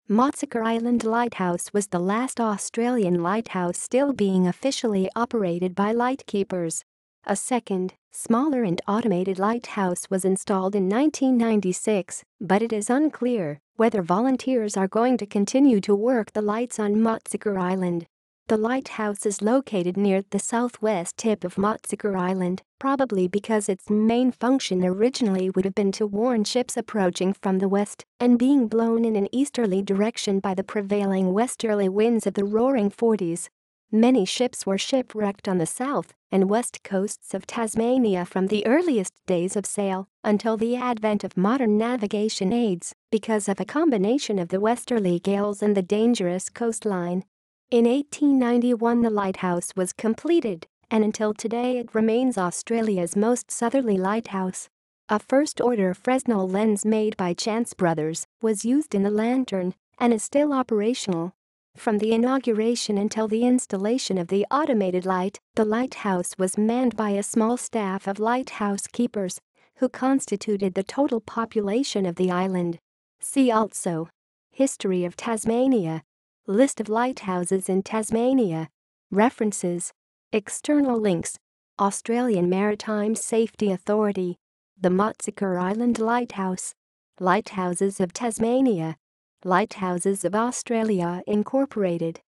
Maatsuyker Island Lighthouse was the last Australian lighthouse still being officially operated by lightkeepers. A second, smaller and automated lighthouse was installed in 1996, but it is unclear whether volunteers are going to continue to work the lights on Maatsuyker Island. The lighthouse is located near the southwest tip of Maatsuyker Island, probably because its main function originally would have been to warn ships approaching from the west and being blown in an easterly direction by the prevailing westerly winds of the Roaring Forties. Many ships were shipwrecked on the south and west coasts of Tasmania from the earliest days of sail until the advent of modern navigation aids because of a combination of the westerly gales and the dangerous coastline. In 1891 the lighthouse was completed, and until today it remains Australia's most southerly lighthouse. A first-order Fresnel lens made by Chance Brothers was used in the lantern and is still operational. From the inauguration until the installation of the automated light, the lighthouse was manned by a small staff of lighthouse keepers, who constituted the total population of the island. See also: History of Tasmania, List of lighthouses in Tasmania, References, External links, Australian Maritime Safety Authority, the Maatsuyker Island Lighthouse, Lighthouses of Tasmania, Lighthouses of Australia Incorporated.